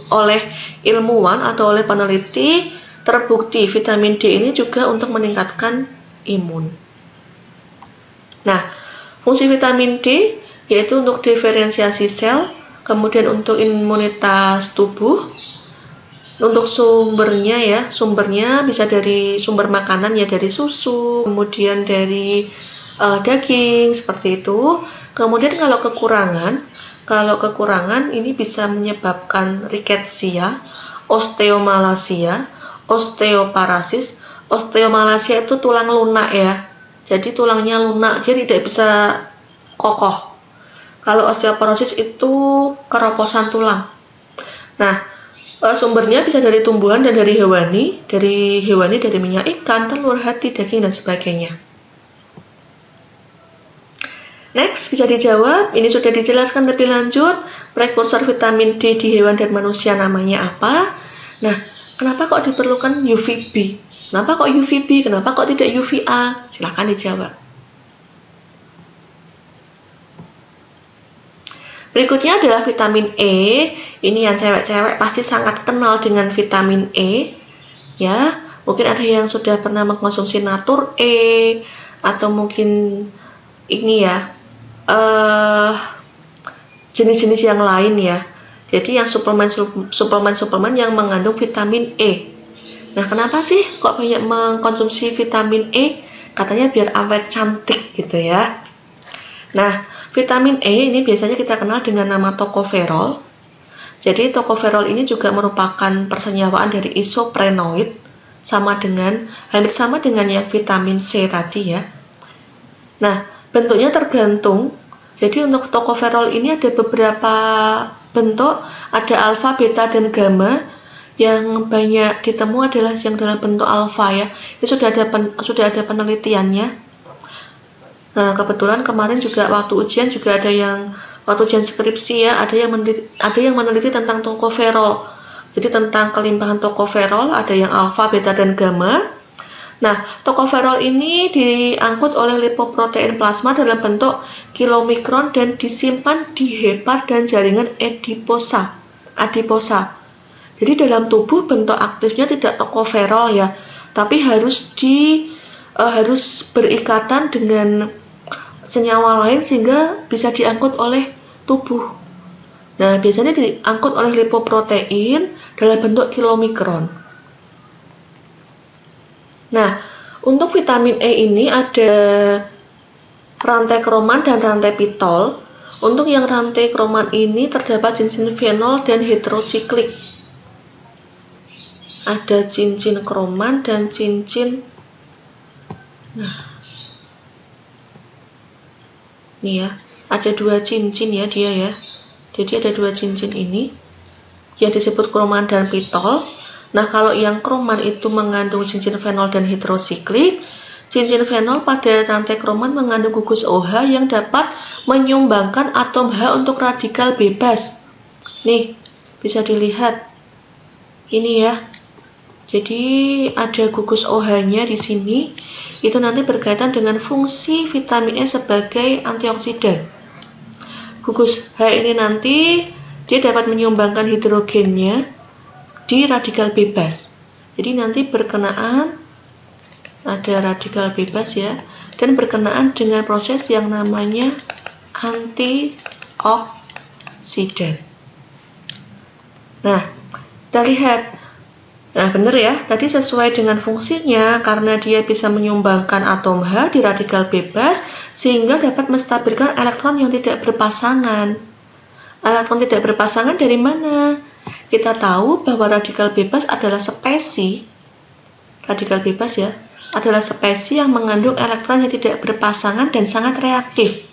oleh ilmuwan atau oleh peneliti terbukti vitamin D ini juga untuk meningkatkan imun. Nah, fungsi vitamin D yaitu untuk diferensiasi sel, kemudian untuk imunitas tubuh. Untuk sumbernya bisa dari sumber makanan ya, dari susu, kemudian dari daging seperti itu. Kemudian kalau kekurangan ini bisa menyebabkan rickettsia, osteomalacia, osteoporosis. Osteomalacia itu tulang lunak ya. Jadi tulangnya lunak, dia tidak bisa kokoh. Kalau osteoporosis itu keroposan tulang. Nah, sumbernya bisa dari tumbuhan dan dari hewani, dari minyak ikan, telur, hati, daging, dan sebagainya. Next, bisa dijawab. Ini sudah dijelaskan lebih lanjut. Prekursor vitamin D di hewan dan manusia namanya apa? Nah, kenapa kok diperlukan UVB? Kenapa kok UVB? Kenapa kok tidak UVA? Silahkan dijawab. Berikutnya adalah vitamin E. Ini yang cewek-cewek pasti sangat kenal dengan vitamin E. Ya, mungkin ada yang sudah pernah mengkonsumsi Natur E atau mungkin ini ya jenis-jenis yang lain ya. Jadi yang suplemen yang mengandung vitamin E. Nah, kenapa sih kok banyak mengkonsumsi vitamin E? Katanya biar awet cantik gitu ya. Nah, vitamin E ini biasanya kita kenal dengan nama tocopherol. Jadi tocopherol ini juga merupakan persenyawaan dari isoprenoid, hampir sama dengan yang vitamin C tadi ya. Nah, bentuknya tergantung. Jadi untuk tocopherol ini ada beberapa bentuk, ada alfa, beta, dan gamma. Yang banyak ditemu adalah yang dalam bentuk alfa ya. Ini sudah ada penelitiannya. Nah, kebetulan kemarin juga waktu ujian juga ada yang waktu ujian skripsi ya, ada yang meneliti tentang tocopherol. Jadi tentang kelimpahan tocopherol, ada yang alfa, beta, dan gamma. Nah, tocopherol ini diangkut oleh lipoprotein plasma dalam bentuk kilomikron dan disimpan di hepar dan jaringan adiposa. Jadi dalam tubuh bentuk aktifnya tidak tocopherol ya, tapi harus berikatan dengan senyawa lain sehingga bisa diangkut oleh tubuh. Nah, biasanya diangkut oleh lipoprotein dalam bentuk kilomikron. Nah, untuk vitamin E ini ada rantai kroman dan rantai pitol. Untuk yang rantai kroman ini terdapat cincin fenol dan heterosiklik. Ada cincin kroman dan cincin. Nah, ini ya, ada 2 cincin ya dia ya. Jadi ada 2 cincin ini yang disebut kroman dan pitol. Nah, kalau yang kroman itu mengandung cincin fenol dan heterosiklik. Cincin fenol pada rantai kroman mengandung gugus OH yang dapat menyumbangkan atom H untuk radikal bebas. Nih, bisa dilihat. Ini ya. Jadi ada gugus OH-nya di sini. Itu nanti berkaitan dengan fungsi vitamin E sebagai antioksidan. Gugus H ini nanti dia dapat menyumbangkan hidrogennya di radikal bebas. Jadi nanti berkenaan ada radikal bebas ya, dan berkenaan dengan proses yang namanya antioksidan. Nah, kita lihat. Nah, benar ya, tadi sesuai dengan fungsinya karena dia bisa menyumbangkan atom H di radikal bebas sehingga dapat menstabilkan elektron yang tidak berpasangan. Elektron tidak berpasangan dari mana? Kita tahu bahwa radikal bebas adalah spesi. Radikal bebas ya, adalah spesi yang mengandung elektron yang tidak berpasangan dan sangat reaktif.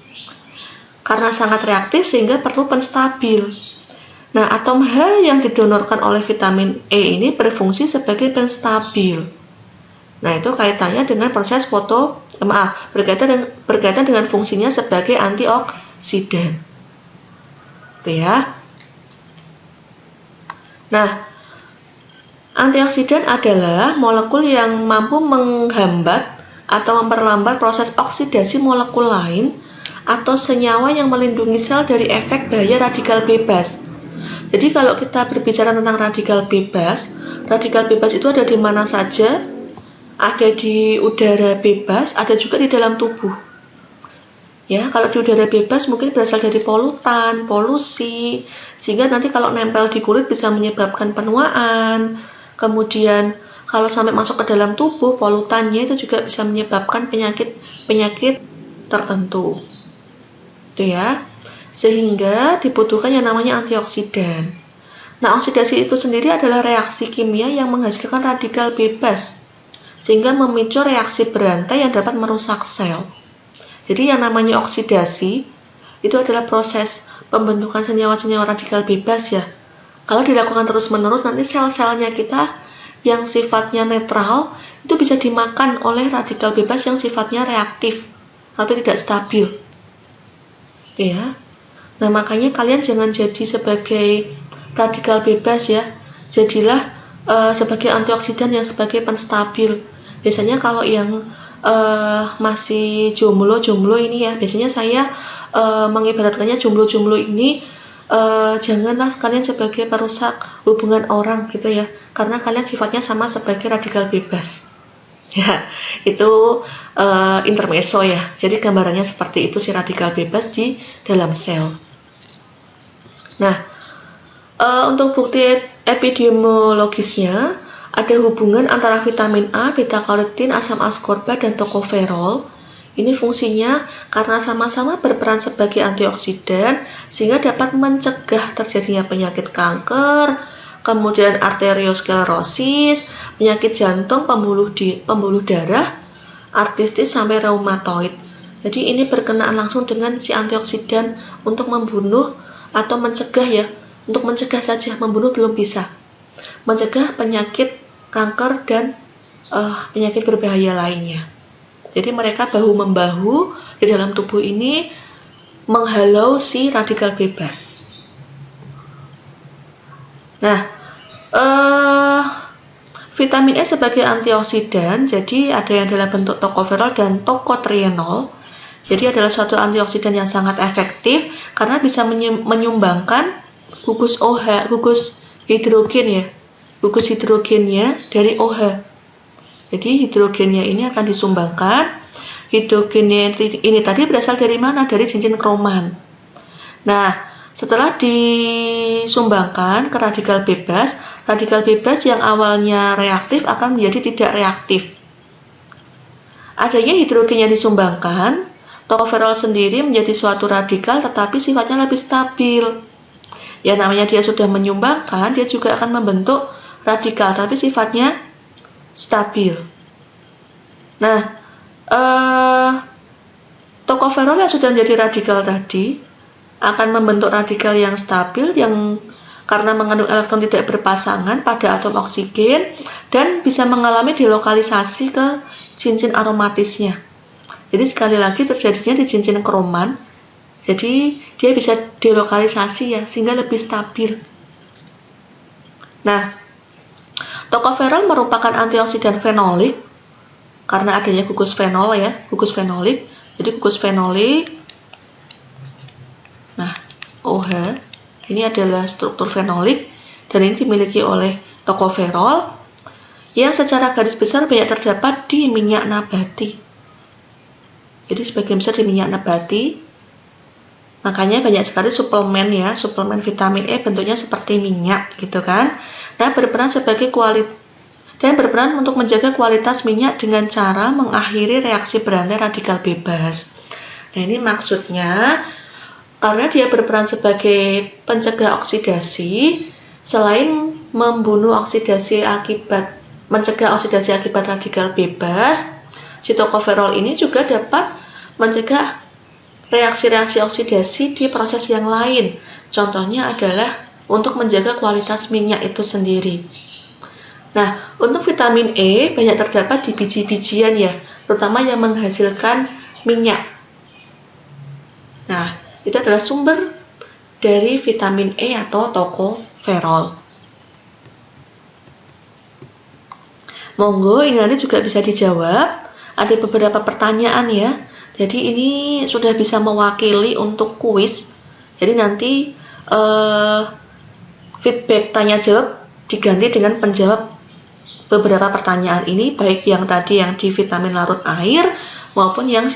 Karena sangat reaktif sehingga perlu penstabil. Nah, atom H yang didonorkan oleh vitamin E ini berfungsi sebagai penstabil. Nah, itu kaitannya dengan proses berkaitan dengan fungsinya sebagai antioksidan. Oke ya. Nah, antioksidan adalah molekul yang mampu menghambat atau memperlambat proses oksidasi molekul lain atau senyawa yang melindungi sel dari efek bahaya radikal bebas. Jadi kalau kita berbicara tentang radikal bebas itu ada di mana saja? Ada di udara bebas, ada juga di dalam tubuh. Ya, kalau di udara bebas mungkin berasal dari polutan, polusi, sehingga nanti kalau nempel di kulit bisa menyebabkan penuaan. Kemudian kalau sampai masuk ke dalam tubuh, polutannya itu juga bisa menyebabkan penyakit tertentu. Itu ya. Sehingga dibutuhkan yang namanya antioksidan. Nah, oksidasi itu sendiri adalah reaksi kimia yang menghasilkan radikal bebas sehingga memicu reaksi berantai yang dapat merusak sel. Jadi yang namanya oksidasi itu adalah proses pembentukan senyawa-senyawa radikal bebas ya. Kalau dilakukan terus-menerus, nanti sel-selnya kita yang sifatnya netral itu bisa dimakan oleh radikal bebas yang sifatnya reaktif atau tidak stabil. Ya. Nah, makanya kalian jangan jadi sebagai radikal bebas ya. Jadilah sebagai antioksidan yang sebagai penstabil. Biasanya kalau yang masih jomblo ini ya, biasanya saya mengibaratkannya jomblo ini janganlah kalian sebagai perusak hubungan orang gitu ya, karena kalian sifatnya sama sebagai radikal bebas ya. Itu intermezzo ya, jadi gambarannya seperti itu si radikal bebas di dalam sel. Nah, untuk bukti epidemiologisnya ada hubungan antara vitamin A, beta-karotin, asam ascorbat, dan tokoferol. Ini fungsinya karena sama-sama berperan sebagai antioksidan sehingga dapat mencegah terjadinya penyakit kanker, kemudian arteriosklerosis, penyakit jantung, pembuluh darah, artritis sampai reumatoid. Jadi ini berkenaan langsung dengan si antioksidan untuk membunuh atau mencegah ya. Untuk mencegah saja, membunuh belum bisa. Mencegah penyakit kanker dan penyakit berbahaya lainnya. Jadi mereka bahu-membahu di dalam tubuh ini menghalau si radikal bebas. Nah, vitamin E sebagai antioksidan, jadi ada yang dalam bentuk tokoferol dan tokotrienol. Jadi adalah suatu antioksidan yang sangat efektif karena bisa menyumbangkan gugus OH, gugus hidrogen ya, gugus hidrogennya dari OH. Jadi hidrogennya ini akan disumbangkan. Hidrogennya ini tadi berasal dari mana? Dari cincin kroman. Nah, setelah disumbangkan ke radikal bebas yang awalnya reaktif akan menjadi tidak reaktif. Adanya hidrogen yang disumbangkan, tokoferol sendiri menjadi suatu radikal tetapi sifatnya lebih stabil. Ya namanya dia sudah menyumbangkan, dia juga akan membentuk radikal tapi sifatnya stabil. Nah, tokoferol yang sudah menjadi radikal tadi akan membentuk radikal yang stabil yang karena mengandung elektron tidak berpasangan pada atom oksigen dan bisa mengalami delokalisasi ke cincin aromatisnya. Jadi sekali lagi terjadinya di cincin kroman. Jadi dia bisa delokalisasi ya, sehingga lebih stabil. Nah, tokoferol merupakan antioksidan fenolik karena adanya gugus fenol ya, gugus fenolik. Jadi gugus fenolik. Nah, OH ini adalah struktur fenolik dan ini dimiliki oleh tokoferol yang secara garis besar banyak terdapat di minyak nabati. Jadi sebagian besar di minyak nabati. Makanya banyak sekali suplemen ya, suplemen vitamin E bentuknya seperti minyak gitu kan. Nah, berperan untuk menjaga kualitas minyak dengan cara mengakhiri reaksi berantai radikal bebas. Nah, ini maksudnya karena dia berperan sebagai pencegah oksidasi, selain mencegah oksidasi akibat radikal bebas, si tokoferol ini juga dapat mencegah reaksi-reaksi oksidasi di proses yang lain. Contohnya adalah untuk menjaga kualitas minyak itu sendiri. Nah, untuk vitamin E banyak terdapat di biji-bijian ya, terutama yang menghasilkan minyak. Nah, itu adalah sumber dari vitamin E atau tokoferol. Monggo ini nanti juga bisa dijawab. Ada beberapa pertanyaan ya. Jadi ini sudah bisa mewakili untuk kuis. Jadi nanti feedback tanya jawab diganti dengan penjawab beberapa pertanyaan ini, baik yang tadi yang di vitamin larut air maupun yang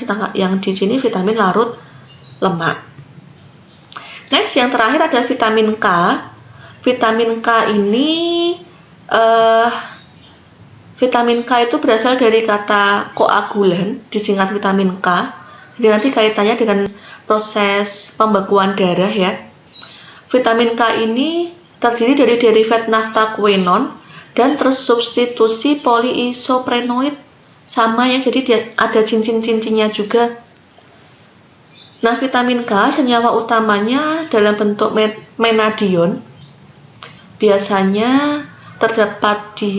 di sini vitamin larut lemak. Next, yang terakhir ada vitamin K. Vitamin K ini vitamin K itu berasal dari kata koagulan, disingkat vitamin K. Jadi nanti kaitannya dengan proses pembekuan darah ya. Vitamin K ini terdiri dari derivat naftaquinone dan tersubstitusi polyisoprenoid sama ya, jadi ada cincin-cincinnya juga. Nah, vitamin K senyawa utamanya dalam bentuk menadion. Biasanya terdapat di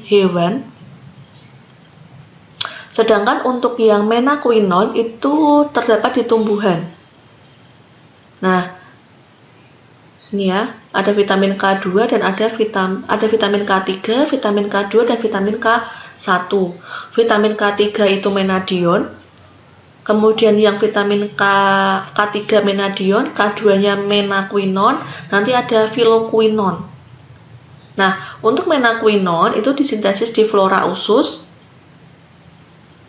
hewan. Sedangkan untuk yang menaquinone itu terdapat di tumbuhan. Nah, ini ya, ada vitamin K2 dan ada vitamin K3, vitamin K2 dan vitamin K1. Vitamin K3 itu menadion. Kemudian yang vitamin K3 menadion, K2-nya menaquinone, nanti ada phylloquinone. Nah, untuk menaquinone itu disintesis di flora usus.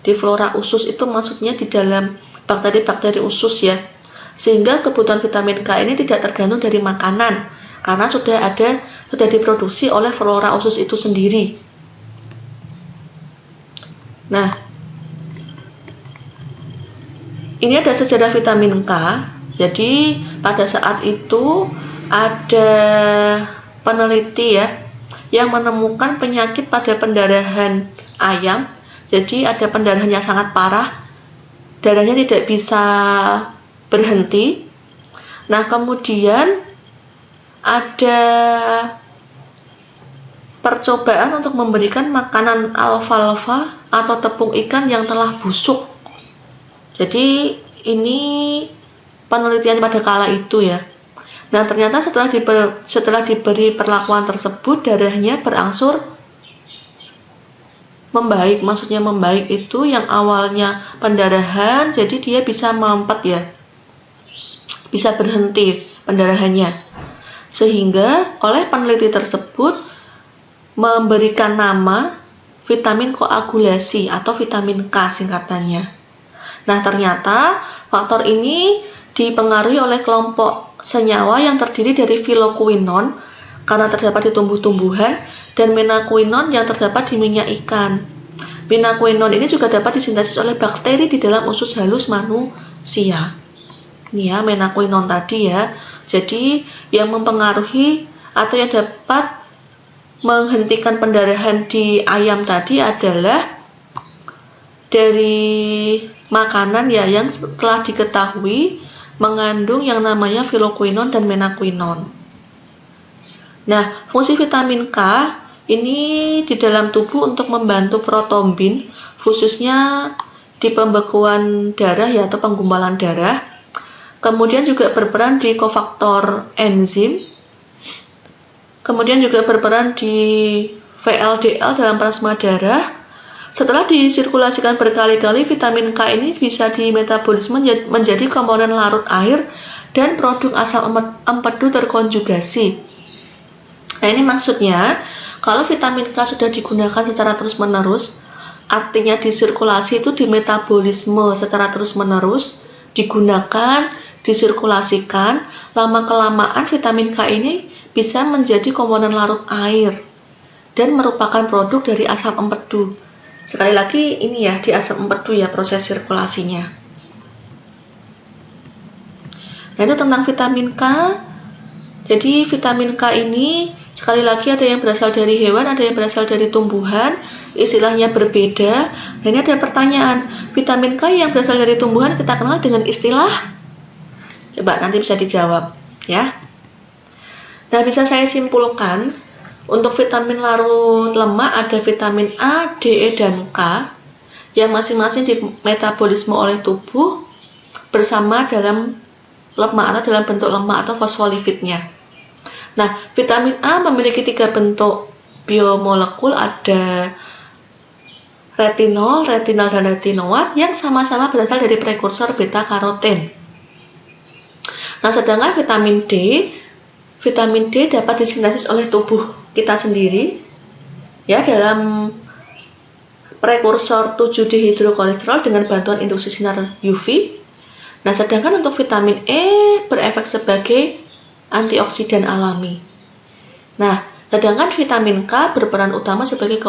Di flora usus itu maksudnya di dalam bakteri-bakteri usus ya. Sehingga kebutuhan vitamin K ini tidak tergantung dari makanan karena sudah diproduksi oleh flora usus itu sendiri. Nah, ini ada sejarah vitamin K. Jadi pada saat itu ada peneliti ya yang menemukan penyakit pada pendarahan ayam. Jadi ada pendarahan yang sangat parah, darahnya tidak bisa berhenti. Nah, kemudian ada percobaan untuk memberikan makanan alfalfa atau tepung ikan yang telah busuk. Jadi ini penelitian pada kala itu ya. Nah, ternyata setelah diberi perlakuan tersebut, darahnya berangsur membaik. Maksudnya membaik itu yang awalnya pendarahan, jadi dia bisa mampet ya, bisa berhenti pendarahannya. Sehingga oleh peneliti tersebut memberikan nama vitamin koagulasi atau vitamin K singkatannya. Nah, ternyata faktor ini dipengaruhi oleh kelompok senyawa yang terdiri dari filoquinone karena terdapat di tumbuh-tumbuhan dan menaquinone yang terdapat di minyak ikan. Menaquinone ini juga dapat disintesis oleh bakteri di dalam usus halus manusia. Ini ya, menaquinone tadi ya. Jadi yang mempengaruhi atau yang dapat menghentikan pendarahan di ayam tadi adalah dari makanan ya yang telah diketahui mengandung yang namanya filoquinone dan menaquinone. Nah, fungsi vitamin K ini di dalam tubuh untuk membantu protrombin, khususnya di pembekuan darah ya atau penggumpalan darah. Kemudian juga berperan di kofaktor enzim. Kemudian juga berperan di VLDL dalam plasma darah. Setelah disirkulasikan berkali-kali, vitamin K ini bisa dimetabolisme menjadi komponen larut air dan produk asam empedu terkonjugasi. Nah, ini maksudnya kalau vitamin K sudah digunakan secara terus-menerus, artinya disirkulasi itu dimetabolisme secara terus-menerus, digunakan, disirkulasikan, lama-kelamaan vitamin K ini bisa menjadi komponen larut air dan merupakan produk dari asam empedu. Sekali lagi ini ya di asam empedu ya proses sirkulasinya. Nah, itu tentang vitamin K. Jadi vitamin K ini sekali lagi ada yang berasal dari hewan, ada yang berasal dari tumbuhan, istilahnya berbeda. Dan ini ada pertanyaan, vitamin K yang berasal dari tumbuhan kita kenal dengan istilah? Coba nanti bisa dijawab ya. Nah, bisa saya simpulkan untuk vitamin larut lemak ada vitamin A, D, E, dan K yang masing-masing dimetabolisme oleh tubuh bersama dalam lemak atau dalam bentuk lemak atau fosfolipidnya. Nah, vitamin A memiliki 3 bentuk biomolekul, ada retinol, dan retinoat yang sama-sama berasal dari prekursor beta karoten. Nah, sedangkan vitamin D dapat disintesis oleh tubuh kita sendiri ya dalam prekursor 7-dihidrokolesterol dengan bantuan induksi sinar UV. Nah, sedangkan untuk vitamin E berefek sebagai antioksidan alami. Nah, sedangkan vitamin K berperan utama sebagai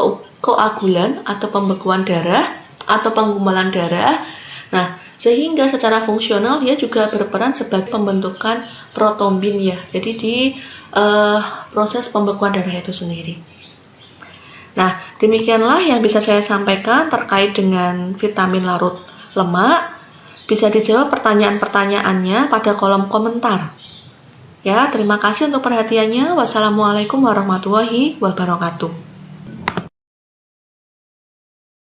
koagulan atau pembekuan darah atau penggumpalan darah. Nah, sehingga secara fungsional dia juga berperan sebagai pembentukan protrombin ya. Jadi di proses pembekuan darah itu sendiri. Nah, demikianlah yang bisa saya sampaikan terkait dengan vitamin larut lemak. Bisa dijawab pertanyaan-pertanyaannya pada kolom komentar. Ya, terima kasih untuk perhatiannya. Wassalamualaikum warahmatullahi wabarakatuh.